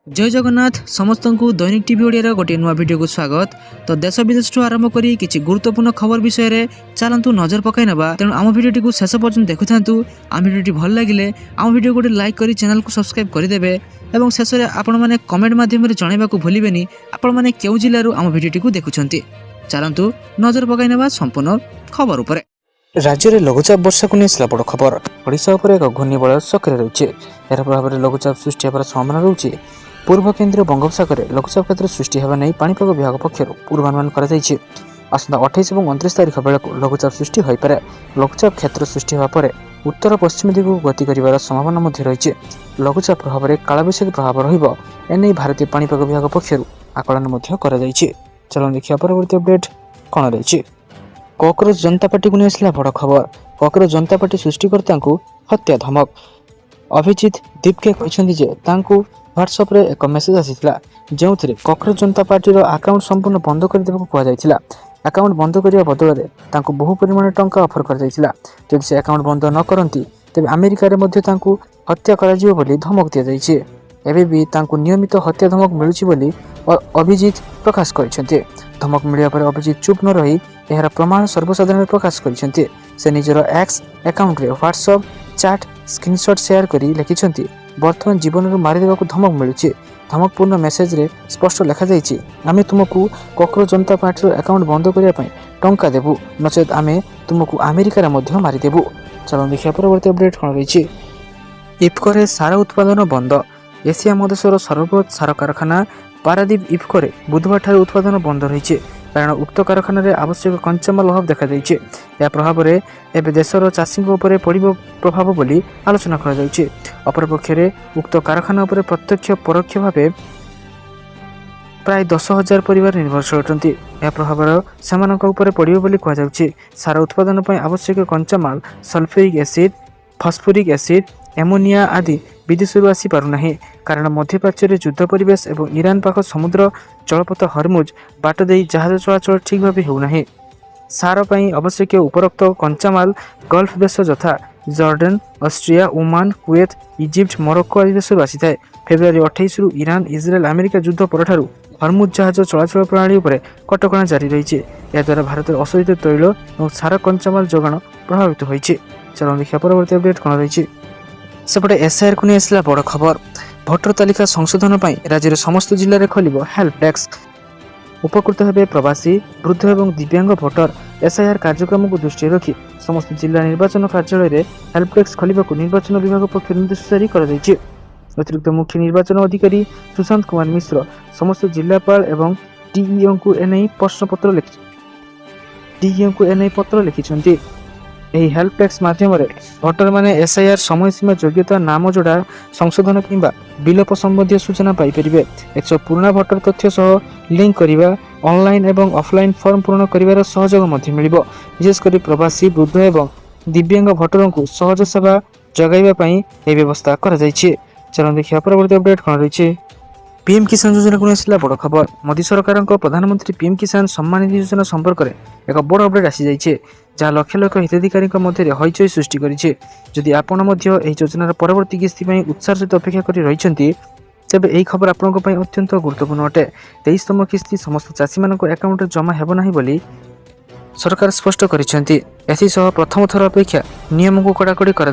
जय जगन्नाथ समस्त को दैनिक टीवी ओडिया गोटे नुआ वीडियो को स्वागत। तो देश विदेश आरंभ करी किछि गुरुत्वपूर्ण खबर विषय रे चलंतु नजर पकाई नबा। तेणु आम वीडियो को शेष पर्यंत देखुथांतु। आम वीडियो भल लागिले आम वीडियो गोटे लाइक करी चैनल को सब्सक्राइब कर देबे एवं शेष रे आपण माने कमेंट माध्यम रे जणाइबा को भूलिबेनी आपण माने केउ जिल्ला रु आम वीडियो को देखुछंती। चलंतु नजर पकाई नबा संपूर्ण खबर उपरे। राज्य में लघुचाप वर्षा को नहीं बड़ खबर। ओडिशा उपर एक घूर्णिबलय सक्रिय रही है। यार प्रभाव में लघुचाप सृष्टि होकर संभावना रही। पूर्व केन्द्रीय बंगोपसागर में लघुचाप क्षेत्र सृष्टि होगा नहीं पाणीपाग विभाग पक्षर पूर्वानुमान कर आसंता 28 और 29 तारीख बेलू लघुचाप सृष्टि हो पारे। लघुचाप क्षेत्र सृष्टि होगा उत्तर पश्चिम दिग को गति कर संभावना रही। लघुचाप प्रभाव में कालबैशाखी प्रभाव रही भारतीय पाणीपाग विभाग पक्षर आकलन चलो देखिए परवर्ती अपडेट कौन रही। कॉकरोच जनता पार्टी को नहीं बड़ खबर। कॉकरोच जनता पार्टी सृष्टिकर्ता को हत्या धमक। अभिजीत दीपके कहते व्हाट्सएप रे एक मेसेज आसीथिला जो कॉकरोच जनता पार्टी अकाउंट संपूर्ण बंद कर देबा को कहा। अकाउंट बंद करने बदल में बहु परिमाण टंका ऑफर कर जदि से अकाउंट बंद न करती तेज अमेरिका रे मध्य हत्या कराजियो बोली धमक दि जाइए। एबे भी नियमित हत्या धमक मिलूची अभिजीत प्रकाश कर धमक मिलवा पर अभिजीत चुप न रही यार प्रमाण सर्वसाधारण प्रकाश कर से निजर एक्स अकाउंट रे व्हाट्सएप चैट स्क्रीनशॉट शेयर करी लिखिछंती वर्तमान जीवन में मारिदेवा को धमक मिलूची। धमकपूर्ण मेसेज रे स्पष्ट लिखा जाइए आमे तुमको कॉकरोच जनता पार्टी अकाउंट बंद करने टंका देबू नचेत आमे तुमको अमेरिका रे मध्य मारिदेबू। चलो देखिए परवर्ती अपडेट कौन रही। इफ्को रे सार उत्पादन बंद। एशिया महादेशर सर्वबृहत सार कारखाना पारादीप इफ्को रे बुधवार ठारे उत्पादन बंद रही कारण उक्त कारखाना रे आवश्यक कंचामाल अभाव देखा जाइए। या प्रभाव में एवं देशर चाषी पड़ो प्रभाव बोली आलोचना कर। अपरपक्ष उक्त कारखाना उपर प्रत्यक्ष परोक्ष भाव प्राय 10,000 परिवार निर्भरशील अटंती। यह प्रभाव से पड़ो बोली कहुच्छे। सार उत्पादन पर आवश्यक कंचामाल सल्फ्यूरिक एसिड फस्फोरिक एसिड एमोनिया आदि विदेश आसी पारना कारण मध्यप्राच्य युद्ध परिवेश और ईरान पाख समुद्र जलपथ हरमुज बाट दे जहाज चलाचल ठीक भाव होना। सार पर आवश्यक उपरोक्त कंचामाल गल्फ देश यथा Jordan Austria Oman Kuwait Egypt Morocco आदि देश आसी था। फेब्रुआरी 28 रु ईरान इजराइल अमेरिका युद्ध पर हरमुज जहाज चलाचल प्रणाली पर कटकणा जारी रही। याद्वारा भारत अशोधित तैल और सार कंचामाल जोगाण प्रभावित होती। चलो देखिए परवर्ती अपडेट कौन रही। सेपटे एसआईआर को नहीं बड़ खबर। भोटर तालिका संशोधन पर राज्य समस्त जिले में खोल हेल्प डेस्क। उपकृत हेबे प्रवासी वृद्ध और दिव्यांग भोटर। एसआईआर कार्यक्रम को दृष्टि रखी समस्त जिला निर्वाचन कार्यालय में हेल्प डेस्क खोलने को निर्वाचन विभाग पक्ष निर्देश जारी कर। अतिरिक्त मुख्य निर्वाचन अधिकारी सुशांत कुमार मिश्र समस्त जिलापाल एवं डीईओ को एने पत्र लिखिछंती। यही हेल्प डेस्क माध्यम भोटर माने एसआईआर समय सीमा योग्यता नाम जोड़ा संशोधन किंबा विलोप संबंधी सूचना पाइपर। एक पुराना भोटर तथ्य सह लिंक करने ऑनलाइन एवं ऑफलाइन फॉर्म पूर्ण कर सहयोग मिलिबो। विशेषकर प्रवासी वृद्ध एवं दिव्यांग भोटर को सहज सेवा जगाइबा यह व्यवस्था कर। चलो देखिए परवर्ती अपडेट कौन रही। पीएम किसान योजना को नहीं बड़ खबर। मोदी सरकार प्रधानमंत्री पीएम किसान सम्मान निधि योजना संपर्क में एक बड़ अपडेट आसी जाइए जहाँ लक्ष लक्ष हिताधिकारी मध्य हईचई सृष्टि करें। जदि आपण योजनार परवर्ती किस्ती उत्साह सहित अपेक्षा कर रही तेबे यही खबर आपण अत्यंत गुरुत्वपूर्ण अटे। 23तम किस्ती समस्त चाषी मान अकाउंट जमा हेबना बोली सरकार स्पष्ट करिसेंती। एथिसह प्रथम थर अपेक्षा नियम को कड़ाकड़ी कर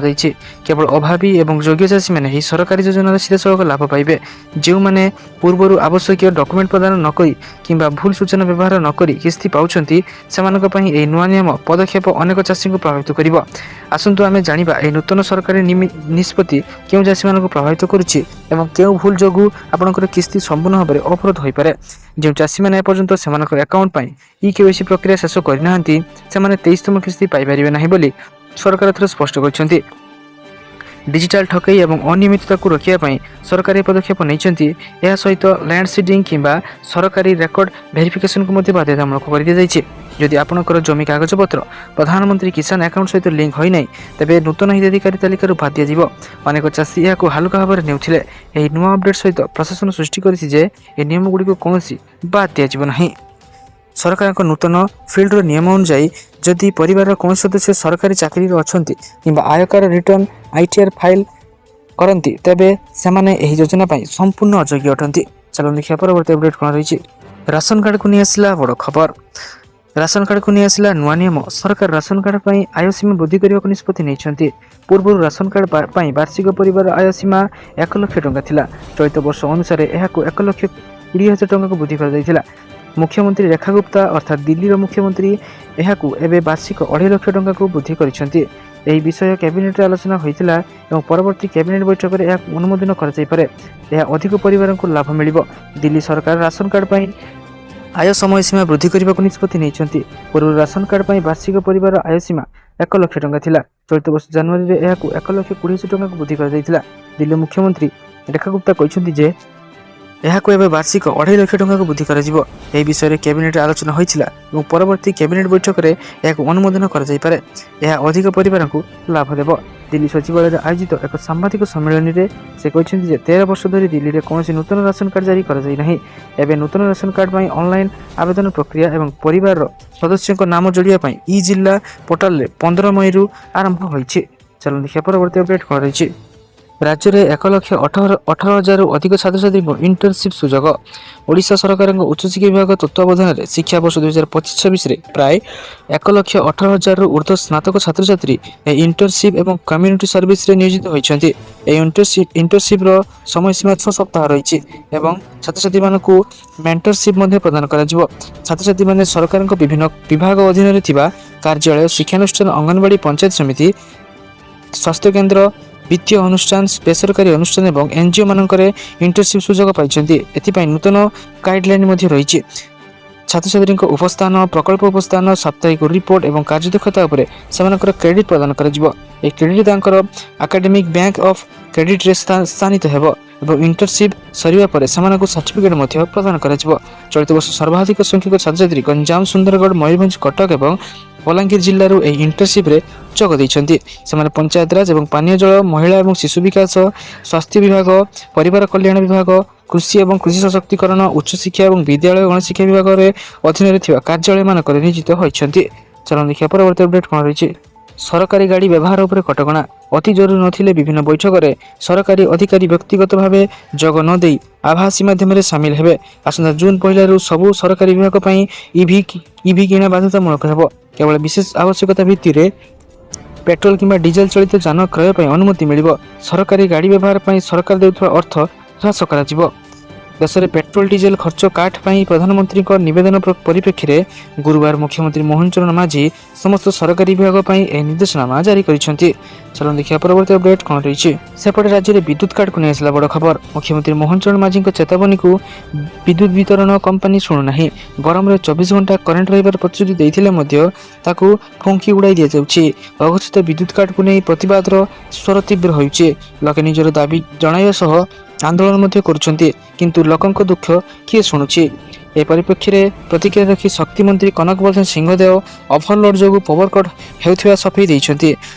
केवल अभावी एवं योग्य चाषी मैंने सरकारी योजनार सीधासख लाभ पाइबे। जो मैंने पूर्व आवश्यक डॉक्यूमेंट प्रदान नक कि भूल सूचना व्यवहार नक किस्ती पाउछंती से नुआ नियम पदक्षेप अनेक चाषी को प्रभावित कर। आसंतु आमे जानिबा ए नूतन सरकारी निष्पत्ति क्यों चाषी मान प्रभावित करुच्ची एवं क्यों भूल जोगु आपणकर किस्ती संपूर्ण भाव में अवरोध हो पारे। जो चाषी मैंने एपर्यंत से अकाउंट केवाईसी प्रक्रिया शेष करना से 23तम किस्ती पाइपर ना बोली सरकार एथर स्पष्ट कर। डिजिटल ठकई एवं अनियमितता को रोकने सरकारी पदक्षेप नहीं। यह सहित लैंड सीडिंग किंबा सरकारी रेकर्ड वेरिफिकेशन को बाध्यतामूलक कर दी जाइए। जदि आपणकर जमी कागजपत्र प्रधानमंत्री किसान अकाउंट सहित लिंक होना तेज नूतन हिताधिकारी तालिकार बाद दिज्व। अनेक चाषी यह हल्का भाव में नेउथिले। यह नुआ अपडेट सहित प्रशासन सृष्टि कर नियम गुड़ी कौन बाद दिज्व। सरकार नूतन फिल्ड नियम अनुଯାयी जदि परिवार कौन सदस्य सरकारी चाकरी अच्छा कि आयकर रिटर्न आईटीआर फाइल କରନ୍ତି ତେବେ ସେମାନେ ଏହି ଯୋଜନା ପାଇଁ ସମ୍ପୂର୍ଣ୍ଣ ଅଯୋଗ୍ୟ ଅଟନ୍ତି। ଚାଲନ୍ତୁ ଦେଖିବା ପରବର୍ତ୍ତୀ ଅପଡେଟ୍ କ'ଣ ରହିଛି। ରାସନ କାର୍ଡକୁ ନେଇ ଆସିଲା ବଡ଼ ଖବର। ରାସନ କାର୍ଡକୁ ନେଇ ଆସିଲା ନୂଆ ନିୟମ। ସରକାର ରାସନ କାର୍ଡ ପାଇଁ ଆୟ ସୀମା ବୃଦ୍ଧି କରିବାକୁ ନିଷ୍ପତ୍ତି ନେଇଛନ୍ତି। ପୂର୍ବରୁ ରାସନ କାର୍ଡ ପାଇଁ ବାର୍ଷିକ ପରିବାର ଆୟ ସୀମା 1 ଲକ୍ଷ ଟଙ୍କା ଥିଲା। ଚଳିତ ବର୍ଷ ଅନୁସାରେ ଏହାକୁ 1,20,000 ଟଙ୍କାକୁ ବୃଦ୍ଧି କରାଯାଇଥିଲା। ମୁଖ୍ୟମନ୍ତ୍ରୀ ରେଖା ଗୁପ୍ତା ଅର୍ଥାତ୍ ଦିଲ୍ଲୀର ମୁଖ୍ୟମନ୍ତ୍ରୀ ଏହାକୁ ଏବେ ବାର୍ଷିକ 2.5 ଲକ୍ଷ ଟଙ୍କାକୁ ବୃଦ୍ଧି କରିଛନ୍ତି। ଏହି ବିଷୟ କ୍ୟାବିନେଟ୍ରେ ଆଲୋଚନା ହୋଇଥିଲା ଏବଂ ପରବର୍ତ୍ତୀ କ୍ୟାବିନେଟ୍ ବୈଠକରେ ଏହାକୁ ଅନୁମୋଦନ କରାଯାଇପାରେ। ଏହା ଅଧିକ ପରିବାରଙ୍କୁ ଲାଭ ମିଳିବ। ଦିଲ୍ଲୀ ସରକାର ରାସନ କାର୍ଡ ପାଇଁ ଆୟ ସମୟସୀମା ବୃଦ୍ଧି କରିବାକୁ ନିଷ୍ପତ୍ତି ନେଇଛନ୍ତି। ପୂର୍ବରୁ ରାସନ କାର୍ଡ ପାଇଁ ବାର୍ଷିକ ପରିବାର ଆୟ ସୀମା 1 ଲକ୍ଷ ଟଙ୍କା ଥିଲା। ଚଳିତ ବର୍ଷ ଜାନୁଆରୀରେ ଏହାକୁ 1,20,000 ଟଙ୍କାକୁ ବୃଦ୍ଧି କରାଯାଇଥିଲା। ଦିଲ୍ଲୀ ମୁଖ୍ୟମନ୍ତ୍ରୀ ରେଖା ଗୁପ୍ତା କହିଛନ୍ତି ଯେ ଏହାକୁ ଏବେ ବାର୍ଷିକ 2.5 ଲକ୍ଷ ଟଙ୍କାକୁ ବୃଦ୍ଧି କରାଯିବ। ଏହି ବିଷୟରେ କ୍ୟାବିନେଟ୍ରେ ଆଲୋଚନା ହୋଇଥିଲା ଏବଂ ପରବର୍ତ୍ତୀ କ୍ୟାବିନେଟ୍ ବୈଠକରେ ଏହାକୁ ଅନୁମୋଦନ କରାଯାଇପାରେ। ଏହା ଅଧିକ ପରିବାରଙ୍କୁ ଲାଭ ଦେବ। ଦିଲ୍ଲୀ ସଚିବାଳୟରେ ଆୟୋଜିତ ଏକ ସାମ୍ବାଦିକ ସମ୍ମିଳନୀରେ ସେ କହିଛନ୍ତି ଯେ 13 ବର୍ଷ ଧରି ଦିଲ୍ଲୀରେ କୌଣସି ନୂତନ ରାସନ କାର୍ଡ ଜାରି କରାଯାଇ ନାହିଁ। ଏବେ ନୂତନ ରାସନ କାର୍ଡ ପାଇଁ ଅନଲାଇନ୍ ଆବେଦନ ପ୍ରକ୍ରିୟା ଏବଂ ପରିବାରର ସଦସ୍ୟଙ୍କ ନାମ ଯୋଡ଼ିବା ପାଇଁ ଜିଲ୍ଲା ପୋର୍ଟାଲରେ 15 ମଇରୁ ଆରମ୍ଭ ହୋଇଛି। ଚାଲନ୍ତୁ ଦେଖିବା ପରବର୍ତ୍ତୀ ଅପଡେଟ୍ କ'ଣ ରହିଛି। ରାଜ୍ୟରେ 1,18,000ରୁ ଅଧିକ ଛାତ୍ରଛାତ୍ରୀଙ୍କୁ ଇଣ୍ଟର୍ନସିପ୍ ସୁଯୋଗ। ଓଡ଼ିଶା ସରକାରଙ୍କ ଉଚ୍ଚଶିକ୍ଷା ବିଭାଗ ତତ୍ତ୍ୱାବଧାନରେ ଶିକ୍ଷାବର୍ଷ 2025-26ରେ ପ୍ରାୟ 1,18,000ରୁ ଉର୍ଦ୍ଧ୍ୱ ସ୍ନାତକ ଛାତ୍ରଛାତ୍ରୀ ଏହି ଇଣ୍ଟର୍ନସିପ୍ ଏବଂ କମ୍ୟୁନିଟି ସର୍ଭିସରେ ନିୟୋଜିତ ହୋଇଛନ୍ତି। ଏହି ଇଣ୍ଟର୍ନସିପ୍ର ସମୟସୀମା 6 ସପ୍ତାହ ରହିଛି ଏବଂ ଛାତ୍ରଛାତ୍ରୀମାନଙ୍କୁ ମେଣ୍ଟରସିପ୍ ମଧ୍ୟ ପ୍ରଦାନ କରାଯିବ। ଛାତ୍ରଛାତ୍ରୀମାନେ ସରକାରଙ୍କ ବିଭିନ୍ନ ବିଭାଗ ଅଧୀନରେ ଥିବା କାର୍ଯ୍ୟାଳୟ, ଶିକ୍ଷାନୁଷ୍ଠାନ, ଅଙ୍ଗନବାଡ଼ି, ପଞ୍ଚାୟତ ସମିତି, ସ୍ୱାସ୍ଥ୍ୟକେନ୍ଦ୍ର, ବିତ୍ତୀୟ ଅନୁଷ୍ଠାନ, ବେସରକାରୀ ଅନୁଷ୍ଠାନ ଏବଂ ଏନ୍ଜିଓ ମାନଙ୍କରେ ଇଣ୍ଟର୍ନସିପ୍ ସୁଯୋଗ ପାଇଛନ୍ତି। ଏଥିପାଇଁ ନୂତନ ଗାଇଡଲାଇନ୍ ମଧ୍ୟ ରହିଛି। ଛାତ୍ରଛାତ୍ରୀଙ୍କ ଉପସ୍ଥାନ, ପ୍ରକଳ୍ପ ଉପସ୍ଥାନ, ସାପ୍ତାହିକ ରିପୋର୍ଟ ଏବଂ କାର୍ଯ୍ୟଦକ୍ଷତା ଉପରେ ସେମାନଙ୍କର କ୍ରେଡିଟ୍ ପ୍ରଦାନ କରାଯିବ। ଏହି କ୍ରେଡିଟ୍ ତାଙ୍କର ଆକାଡେମିକ୍ ବ୍ୟାଙ୍କ ଅଫ୍ କ୍ରେଡିଟ୍ରେ ସ୍ଥାନିତ ହେବ ଏବଂ ଇଣ୍ଟର୍ନସିପ୍ ସରିବା ପରେ ସେମାନଙ୍କୁ ସାର୍ଟିଫିକେଟ୍ ମଧ୍ୟ ପ୍ରଦାନ କରାଯିବ। ଚଳିତ ବର୍ଷ ସର୍ବାଧିକ ସଂଖ୍ୟକ ଛାତ୍ରଛାତ୍ରୀ ଗଞ୍ଜାମ, ସୁନ୍ଦରଗଡ଼, ମୟୂରଭଞ୍ଜ, କଟକ ଏବଂ ବଲାଙ୍ଗୀର ଜିଲ୍ଲାରୁ ଏହି ଇଣ୍ଟର୍ନସିପ୍ରେ ଯୋଗ ଦେଇଛନ୍ତି। ସେମାନେ ପଞ୍ଚାୟତରାଜ ଏବଂ ପାନୀୟ ଜଳ, ମହିଳା ଏବଂ ଶିଶୁ ବିକାଶ, ସ୍ୱାସ୍ଥ୍ୟ ବିଭାଗ, ପରିବାର କଲ୍ୟାଣ ବିଭାଗ, କୃଷି ଏବଂ କୃଷି ସଶକ୍ତିକରଣ, ଉଚ୍ଚଶିକ୍ଷା ଏବଂ ବିଦ୍ୟାଳୟ ଗଣଶିକ୍ଷା ବିଭାଗରେ ଅଧୀନରେ ଥିବା କାର୍ଯ୍ୟାଳୟମାନଙ୍କରେ ନିୟୋଜିତ ହୋଇଛନ୍ତି। ଚାଲନ୍ତୁ ଦେଖିବା ପରବର୍ତ୍ତୀ ଅପଡେଟ୍ କ'ଣ ରହିଛି। ସରକାରୀ ଗାଡ଼ି ବ୍ୟବହାର ଉପରେ କଟକଣା। ଅତି ଜରୁରୀ ନଥିଲେ ବିଭିନ୍ନ ବୈଠକରେ ସରକାରୀ ଅଧିକାରୀ ବ୍ୟକ୍ତିଗତ ଭାବେ ଯୋଗ ନ ଦେଇ ଆଭାସୀ ମାଧ୍ୟମରେ ସାମିଲ ହେବେ। ଆସନ୍ତା ଜୁନ୍ 1ରୁ ସବୁ ସରକାରୀ ବିଭାଗ ପାଇଁ ଇଭି କିଣା ବାଧ୍ୟତାମୂଳକ ହେବ। କେବଳ ବିଶେଷ ଆବଶ୍ୟକତା ଭିତ୍ତିରେ ପେଟ୍ରୋଲ କିମ୍ବା ଡିଜେଲ ଚାଳିତ ଯାନ କ୍ରୟ ପାଇଁ ଅନୁମତି ମିଳିବ। ସରକାରୀ ଗାଡ଼ି ବ୍ୟବହାର ପାଇଁ ସରକାର ଦେଉଥିବା ଅର୍ଥ ହ୍ରାସ କରାଯିବ। ଦେଶରେ ପେଟ୍ରୋଲ ଡିଜେଲ ଖର୍ଚ୍ଚ କାଟ ପାଇଁ ପ୍ରଧାନମନ୍ତ୍ରୀଙ୍କ ନିବେଦନ ପରିପ୍ରେକ୍ଷୀରେ ଗୁରୁବାର ମୁଖ୍ୟମନ୍ତ୍ରୀ ମୋହନ ଚରଣ ମାଝୀ ସମସ୍ତ ସରକାରୀ ବିଭାଗ ପାଇଁ ଏହି ନିର୍ଦ୍ଦେଶନାମା ଜାରି କରିଛନ୍ତି। ଚାଲନ୍ତୁ ଦେଖିବା ପରବର୍ତ୍ତୀ ଅପଡେଟ୍ କ'ଣ ରହିଛି। ସେପଟେ ରାଜ୍ୟରେ ବିଦ୍ୟୁତ କାଟକୁ ନେଇ ଆସିଲା ବଡ଼ ଖବର। ମୁଖ୍ୟମନ୍ତ୍ରୀ ମୋହନ ଚରଣ ମାଝୀଙ୍କ ଚେତାବନୀକୁ ବିଦ୍ୟୁତ ବିତରଣ କମ୍ପାନୀ ଶୁଣୁନାହିଁ। ଗରମରେ 24 ଘଣ୍ଟା କରେଣ୍ଟ ରହିବାର ପ୍ରତିଶ୍ରୁତି ଦେଇଥିଲେ ମଧ୍ୟ ତାକୁ ଫୁଙ୍କି ଉଡ଼ାଇ ଦିଆଯାଉଛି। ଅଘୋଷିତ ବିଦ୍ୟୁତ କାଟକୁ ନେଇ ପ୍ରତିବାଦର ସ୍ୱର ତୀବ୍ର ହେଉଛି। ଲୋକେ ନିଜର ଦାବି ଜଣାଇବା ସହ ଆନ୍ଦୋଳନ ମଧ୍ୟ କରୁଛନ୍ତି, କିନ୍ତୁ ଲୋକଙ୍କ ଦୁଃଖ କିଏ ଶୁଣୁଛି? ଏ ପରିପ୍ରେକ୍ଷୀରେ ପ୍ରତିକ୍ରିୟା ରଖି ଶକ୍ତିମନ୍ତ୍ରୀ କନକ ବର୍ଦ୍ଧନ ସିଂହଦେଓ ଓଭରଲୋଡ୍ ଯୋଗୁଁ ପାୱାର କଟ୍ ହେଉଥିବା ସଫେଇ ଦେଇଛନ୍ତି।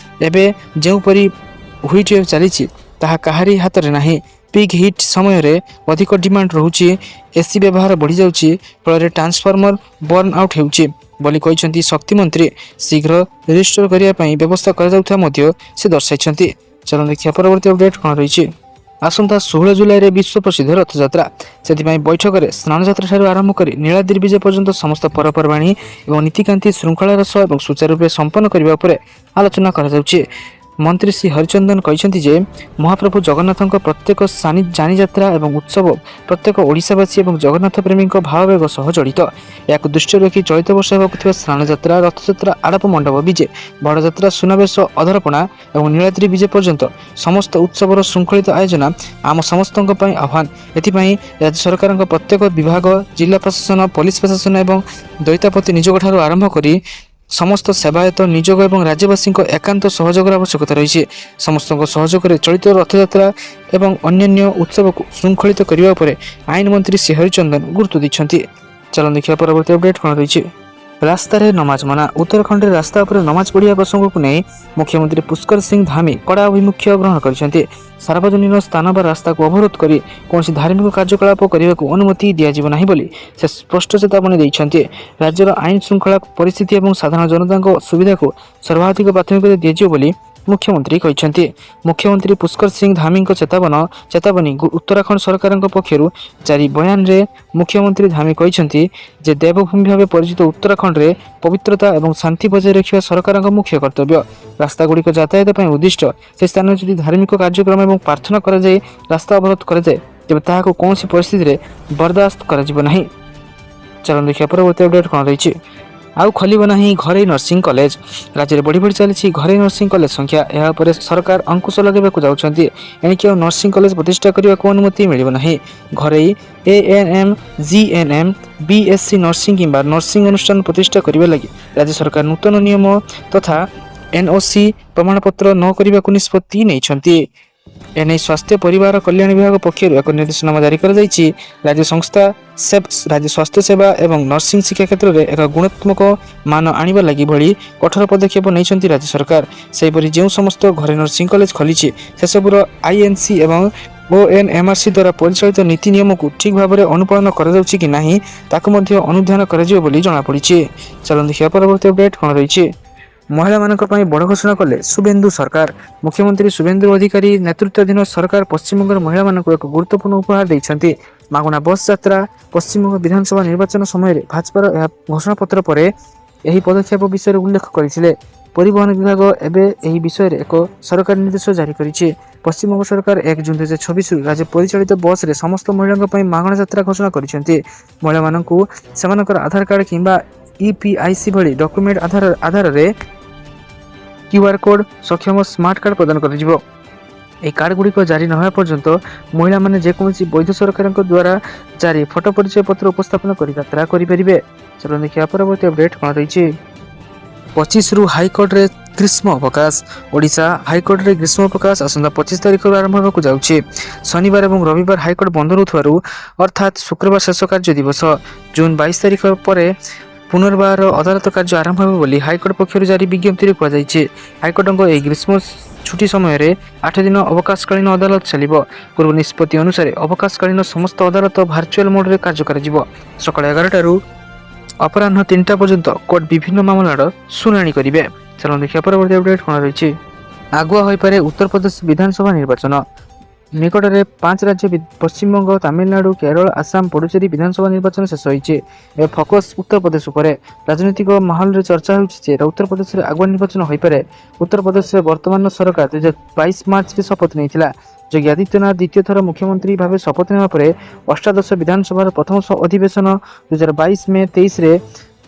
ଏବେ ଯେଉଁପରି ହୁଇଟ୍ ଚାଲିଛି ତାହା କାହାରି ହାତରେ ନାହିଁ। ପିକ୍ ହିଟ୍ ସମୟରେ ଅଧିକ ଡିମାଣ୍ଡ ରହୁଛି, ଏସି ବ୍ୟବହାର ବଢ଼ିଯାଉଛି, ଫଳରେ ଟ୍ରାନ୍ସଫର୍ମର ବର୍ନ ଆଉଟ୍ ହେଉଛି ବୋଲି କହିଛନ୍ତି ଶକ୍ତିମନ୍ତ୍ରୀ। ଶୀଘ୍ର ରିଷ୍ଟୋର କରିବା ପାଇଁ ବ୍ୟବସ୍ଥା କରାଯାଉଥିବା ମଧ୍ୟ ସେ ଦର୍ଶାଇଛନ୍ତି। ଚାଲନ୍ତୁ ଦେଖିବା ପରବର୍ତ୍ତୀ ଅପଡେଟ୍ କ'ଣ ରହିଛି। ଆସନ୍ତା 16 ଜୁଲାଇରେ ବିଶ୍ୱ ପ୍ରସିଦ୍ଧ ରଥଯାତ୍ରା। ସେଥିପାଇଁ ବୈଠକରେ ସ୍ନାନଯାତ୍ରାଠାରୁ ଆରମ୍ଭ କରି ନୀଳାଦ୍ରି ବିଜେ ପର୍ଯ୍ୟନ୍ତ ସମସ୍ତ ପର୍ବପର୍ବାଣୀ ଏବଂ ନୀତିକାନ୍ତି ଶୃଙ୍ଖଳାର ସହ ଏବଂ ସୁଚାରୁ ରୂପେ ସମ୍ପନ୍ନ କରିବା ଉପରେ ଆଲୋଚନା କରାଯାଉଛି। ମନ୍ତ୍ରୀ ଶ୍ରୀ ହରିଚନ୍ଦନ କହିଛନ୍ତି ଯେ ମହାପ୍ରଭୁ ଜଗନ୍ନାଥଙ୍କ ପ୍ରତ୍ୟେକ ଯାନିଯାତ୍ରା ଏବଂ ଉତ୍ସବ ପ୍ରତ୍ୟେକ ଓଡ଼ିଶାବାସୀ ଏବଂ ଜଗନ୍ନାଥ ପ୍ରେମୀଙ୍କ ଭାବାବେଗ ସହ ଜଡ଼ିତ। ଏହାକୁ ଦୃଷ୍ଟିରେ ରଖି ଚଳିତ ବର୍ଷ ହେବାକୁ ଥିବା ସ୍ନାନଯାତ୍ରା, ରଥଯାତ୍ରା, ଆଡ଼ପ ମଣ୍ଡପ ବିଜେ, ବଡ଼ଯାତ୍ରା, ସୁନାବେଶ, ଅଧରପଣା ଏବଂ ନୀଳାଦ୍ରି ବିଜେ ପର୍ଯ୍ୟନ୍ତ ସମସ୍ତ ଉତ୍ସବର ଶୃଙ୍ଖଳିତ ଆୟୋଜନ ଆମ ସମସ୍ତଙ୍କ ପାଇଁ ଆହ୍ୱାନ। ଏଥିପାଇଁ ରାଜ୍ୟ ସରକାରଙ୍କ ପ୍ରତ୍ୟେକ ବିଭାଗ, ଜିଲ୍ଲା ପ୍ରଶାସନ, ପୋଲିସ ପ୍ରଶାସନ ଏବଂ ଦୈତାପତି ନିଯୋଗଠାରୁ ଆରମ୍ଭ କରି ସମସ୍ତ ସେବାୟତ ନିଯୋଗ ଏବଂ ରାଜ୍ୟବାସୀଙ୍କ ଏକାନ୍ତ ସହଯୋଗର ଆବଶ୍ୟକତା ରହିଛି। ସମସ୍ତଙ୍କ ସହଯୋଗରେ ଚଳିତ ରଥଯାତ୍ରା ଏବଂ ଅନ୍ୟାନ୍ୟ ଉତ୍ସବକୁ ଶୃଙ୍ଖଳିତ କରିବା ଉପରେ ଆଇନ ମନ୍ତ୍ରୀ ଶ୍ରୀ ହରିଚନ୍ଦନ ଗୁରୁତ୍ୱ ଦେଇଛନ୍ତି। ଚାଲନ୍ତୁ ଦେଖିବା ପରବର୍ତ୍ତୀ ଅପଡେଟ୍ କ'ଣ ରହିଛି। ରାସ୍ତାରେ ନମାଜ ମନା। ଉତ୍ତରାଖଣ୍ଡରେ ରାସ୍ତା ଉପରେ ନମାଜ ପଢ଼ିବା ପ୍ରସଙ୍ଗକୁ ନେଇ ମୁଖ୍ୟମନ୍ତ୍ରୀ ପୁଷ୍କର ସିଂ ଧାମୀ କଡ଼ା ଆଭିମୁଖ୍ୟ ଗ୍ରହଣ କରିଛନ୍ତି। ସାର୍ବଜନୀନ ସ୍ଥାନ ବା ରାସ୍ତାକୁ ଅବରୋଧ କରି କୌଣସି ଧାର୍ମିକ କାର୍ଯ୍ୟକଳାପ କରିବାକୁ ଅନୁମତି ଦିଆଯିବ ନାହିଁ ବୋଲି ସେ ସ୍ପଷ୍ଟ ଚେତାବନୀ ଦେଇଛନ୍ତି। ରାଜ୍ୟର ଆଇନ ଶୃଙ୍ଖଳା ପରିସ୍ଥିତି ଏବଂ ସାଧାରଣ ଜନତାଙ୍କ ସୁବିଧାକୁ ସର୍ବାଧିକ ପ୍ରାଥମିକତା ଦିଆଯିବ ବୋଲି ମୁଖ୍ୟମନ୍ତ୍ରୀ କହିଛନ୍ତି। ମୁଖ୍ୟମନ୍ତ୍ରୀ ପୁଷ୍କର ସିଂ ଧାମୀଙ୍କ ଚେତାବନୀ ଉତ୍ତରାଖଣ୍ଡ ସରକାରଙ୍କ ପକ୍ଷରୁ ଜାରି ବୟାନରେ ମୁଖ୍ୟମନ୍ତ୍ରୀ ଧାମୀ କହିଛନ୍ତି ଯେ ଦେବଭୂମି ଭାବେ ପରିଚିତ ଉତ୍ତରାଖଣ୍ଡରେ ପବିତ୍ରତା ଏବଂ ଶାନ୍ତି ବଜାୟ ରଖିବା ସରକାରଙ୍କ ମୁଖ୍ୟ କର୍ତ୍ତବ୍ୟ। ରାସ୍ତାଗୁଡ଼ିକ ଯାତାୟାତ ପାଇଁ ଉଦ୍ଦିଷ୍ଟ। ସେ ସ୍ଥାନରେ ଯଦି ଧାର୍ମିକ କାର୍ଯ୍ୟକ୍ରମ ଏବଂ ପ୍ରାର୍ଥନା କରାଯାଇ ରାସ୍ତା ଅବରୋଧ କରାଯାଏ ତେବେ ତାହାକୁ କୌଣସି ପରିସ୍ଥିତିରେ ବରଦାସ୍ତ କରାଯିବ ନାହିଁ। ଚାଲନ୍ତୁ ଦେଖିବା ପରବର୍ତ୍ତୀ ଅପଡେଟ୍ କ'ଣ ରହିଛି। ଆଉ ଖୋଲିବ ନାହିଁ ଘରୋଇ ନର୍ସିଂ କଲେଜ। ରାଜ୍ୟରେ ବଢ଼ି ବଢ଼ି ଚାଲିଛି ଘରୋଇ ନର୍ସିଂ କଲେଜ ସଂଖ୍ୟା। ଏହା ଉପରେ ସରକାର ଅଙ୍କୁଶ ଲଗାଇବାକୁ ଯାଉଛନ୍ତି। ଏଣିକି ଆଉ ନର୍ସିଂ କଲେଜ ପ୍ରତିଷ୍ଠା କରିବାକୁ ଅନୁମତି ମିଳିବ ନାହିଁ। ଘରୋଇ ANM, GNM, BSc ନର୍ସିଂ କିମ୍ବା ନର୍ସିଂ ଅନୁଷ୍ଠାନ ପ୍ରତିଷ୍ଠା କରିବା ଲାଗି ରାଜ୍ୟ ସରକାର ନୂତନ ନିୟମ ତଥା NOC ପ୍ରମାଣପତ୍ର ନ କରିବାକୁ ନିଷ୍ପତ୍ତି ନେଇଛନ୍ତି। ଏନେଇ ସ୍ୱାସ୍ଥ୍ୟ ପରିବାର କଲ୍ୟାଣ ବିଭାଗ ପକ୍ଷରୁ ଏକ ନିର୍ଦ୍ଦେଶନାମା ଜାରି କରାଯାଇଛି। ରାଜ୍ୟ ସ୍ୱାସ୍ଥ୍ୟ ସେବା ଏବଂ ନର୍ସିଂ ଶିକ୍ଷା କ୍ଷେତ୍ରରେ ଏକ ଗୁଣାତ୍ମକ ମାନ ଆଣିବା ଲାଗି ଭଳି କଠୋର ପଦକ୍ଷେପ ନେଇଛନ୍ତି ରାଜ୍ୟ ସରକାର। ସେହିପରି ଯେଉଁ ସମସ୍ତ ଘରେ ନର୍ସିଂ କଲେଜ ଖୋଲିଛି ସେସବୁର INC ଏବଂ ONMRC ଦ୍ୱାରା ପରିଚାଳିତ ନୀତି ନିୟମକୁ ଠିକ୍ ଭାବରେ ଅନୁପାଳନ କରାଯାଉଛି କି ନାହିଁ ତାକୁ ମଧ୍ୟ ଅନୁଧ୍ୟାନ କରାଯିବ ବୋଲି ଜଣାପଡ଼ିଛି। ଚାଲନ୍ତୁ ଦେଖିବା ପରବର୍ତ୍ତୀ ଅପଡେଟ୍ କ'ଣ ରହିଛି। ମହିଳାମାନଙ୍କ ପାଇଁ ବଡ଼ ଘୋଷଣା କଲେ ଶୁଭେନ୍ଦୁ ସରକାର। ମୁଖ୍ୟମନ୍ତ୍ରୀ ଶୁଭେନ୍ଦୁ ଅଧିକାରୀ ନେତୃତ୍ୱାଧୀନ ସରକାର ପଶ୍ଚିମବଙ୍ଗର ମହିଳାମାନଙ୍କୁ ଏକ ଗୁରୁତ୍ୱପୂର୍ଣ୍ଣ ଉପହାର ଦେଇଛନ୍ତି। ମାଗଣା ବସ୍ ଯାତ୍ରା। ପଶ୍ଚିମବଙ୍ଗ ବିଧାନସଭା ନିର୍ବାଚନ ସମୟରେ ଭାଜପାର ଏହା ଘୋଷଣାପତ୍ର ପରେ ଏହି ପଦକ୍ଷେପ ବିଷୟରେ ଉଲ୍ଲେଖ କରିଥିଲେ। ପରିବହନ ବିଭାଗ ଏବେ ଏହି ବିଷୟରେ ଏକ ସରକାରୀ ନିର୍ଦ୍ଦେଶ ଜାରି କରିଛି। ପଶ୍ଚିମବଙ୍ଗ ସରକାର 1 ଜୁନ୍ 2026ରୁ ରାଜ୍ୟ ପରିଚାଳିତ ବସ୍ରେ ସମସ୍ତ ମହିଳାଙ୍କ ପାଇଁ ମାଗଣା ଯାତ୍ରା ଘୋଷଣା କରିଛନ୍ତି। ମହିଳାମାନଙ୍କୁ ସେମାନଙ୍କର ଆଧାର କାର୍ଡ କିମ୍ବା EPIC ଭଳି ଡକ୍ୟୁମେଣ୍ଟ ଆଧାରରେ QR କୋଡ୍ ସକ୍ଷମ ସ୍ମାର୍ଟ କାର୍ଡ ପ୍ରଦାନ କରାଯିବ। ଏହି କାର୍ଡଗୁଡ଼ିକ ଜାରି ନ ହେବା ପର୍ଯ୍ୟନ୍ତ ମହିଳାମାନେ ଯେକୌଣସି ବୈଧ ସରକାରଙ୍କ ଦ୍ୱାରା ଜାରି ଫଟୋ ପରିଚୟ ପତ୍ର ଉପସ୍ଥାପନ କରି ଯାତ୍ରା କରିପାରିବେ। ଚାଲନ୍ତୁ ଦେଖିବା ପରବର୍ତ୍ତୀ ଅପଡେଟ୍ କ'ଣ ରହିଛି। 25ରୁ ହାଇକୋର୍ଟରେ ଗ୍ରୀଷ୍ମ ଅବକାଶ। ଓଡ଼ିଶା ହାଇକୋର୍ଟରେ ଗ୍ରୀଷ୍ମ ଅବକାଶ ଆସନ୍ତା 25 ତାରିଖରୁ ଆରମ୍ଭ ହେବାକୁ ଯାଉଛି। ଶନିବାର ଏବଂ ରବିବାର ହାଇକୋର୍ଟ ବନ୍ଦ ରହୁଥିବାରୁ ଅର୍ଥାତ୍ ଶୁକ୍ରବାର ଶେଷ କାର୍ଯ୍ୟ ଦିବସ। ଜୁନ୍ 22 ତାରିଖ ପରେ ପୁନର୍ବାର ଅଦାଲତ କାର୍ଯ୍ୟ ଆରମ୍ଭ ହେବ ବୋଲି ହାଇକୋର୍ଟ ପକ୍ଷରୁ ଜାରି ବିଜ୍ଞପ୍ତିରେ କୁହାଯାଇଛି। ହାଇକୋର୍ଟଙ୍କ ଏହି ଗ୍ରୀଷ୍ମ ଛୁଟି ସମୟରେ 8 ଦିନ ଅବକାଶକାଳୀନ ଅଦାଲତ ଚାଲିବ। ପୂର୍ବ ନିଷ୍ପତ୍ତି ଅନୁସାରେ ଅବକାଶକାଳୀନ ସମସ୍ତ ଅଦାଲତ ଭାର୍ଚୁଆଲ ମୋଡରେ କାର୍ଯ୍ୟ କରାଯିବ। ସକାଳ 11ଟାରୁ ଅପରାହ୍ନ 3ଟା ପର୍ଯ୍ୟନ୍ତ କୋର୍ଟ ବିଭିନ୍ନ ମାମଲାର ଶୁଣାଣି କରିବେ। ଚାଲନ୍ତୁ ଦେଖିବା ପରବର୍ତ୍ତୀ ଅପଡେଟ୍ କ'ଣ ରହିଛି। ଆଗୁଆ ହୋଇପାରେ ଉତ୍ତରପ୍ରଦେଶ ବିଧାନସଭା ନିର୍ବାଚନ। ନିକଟରେ 5 ରାଜ୍ୟ ପଶ୍ଚିମବଙ୍ଗ, ତାମିଲନାଡୁ, କେରଳ, ଆସାମ, ପୁଡୁଚେରୀ ବିଧାନସଭା ନିର୍ବାଚନ ଶେଷ ହୋଇଛି। ଏବେ ଫୋକସ୍ ଉତ୍ତରପ୍ରଦେଶ ଉପରେ। ରାଜନୈତିକ ମାହୋଲରେ ଚର୍ଚ୍ଚା ହେଉଛି ଯେ ଉତ୍ତରପ୍ରଦେଶରେ ଆଗୁଆ ନିର୍ବାଚନ ହୋଇପାରେ। ଉତ୍ତରପ୍ରଦେଶରେ ବର୍ତ୍ତମାନର ସରକାର 2022 ମାର୍ଚ୍ଚରେ ଶପଥ ନେଇଥିଲା। ଯୋଗୀ ଆଦିତ୍ୟନାଥ ଦ୍ୱିତୀୟ ଥର ମୁଖ୍ୟମନ୍ତ୍ରୀ ଭାବେ ଶପଥ ନେବା ପରେ ଅଷ୍ଟାଦଶ ବିଧାନସଭାର ପ୍ରଥମ ଅଧିବେଶନ 2022 ମେ 23ରେ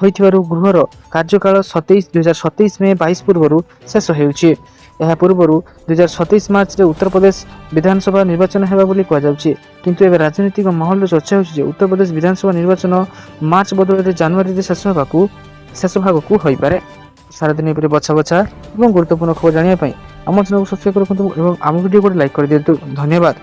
ହୋଇଥିବାରୁ ଗୃହର କାର୍ଯ୍ୟକାଳ 2027 ମେ 22 ପୂର୍ବରୁ ଶେଷ ହେଉଛି। ଏହା ପୂର୍ବରୁ 2027 ମାର୍ଚ୍ଚରେ ଉତ୍ତରପ୍ରଦେଶ ବିଧାନସଭା ନିର୍ବାଚନ ହେବା ବୋଲି କୁହାଯାଉଛି। କିନ୍ତୁ ଏବେ ରାଜନୈତିକ ମାହୋଲରେ ଚର୍ଚ୍ଚା ହେଉଛି ଯେ ଉତ୍ତରପ୍ରଦେଶ ବିଧାନସଭା ନିର୍ବାଚନ ମାର୍ଚ୍ଚ ବଦଳରେ ଜାନୁଆରୀରେ ଶେଷ ଭାଗକୁ ହୋଇପାରେ। ସାରାଦିନ ଉପରେ ବଛା ଏବଂ ଗୁରୁତ୍ୱପୂର୍ଣ୍ଣ ଖବର ଜାଣିବା ପାଇଁ ଆମ ଚ୍ୟାନେଲକୁ ସବସ୍କ୍ରାଇବ୍ ରଖନ୍ତୁ ଏବଂ ଆମ ଭିଡ଼ିଓକୁ ଲାଇକ୍ କରିଦିଅନ୍ତୁ। ଧନ୍ୟବାଦ।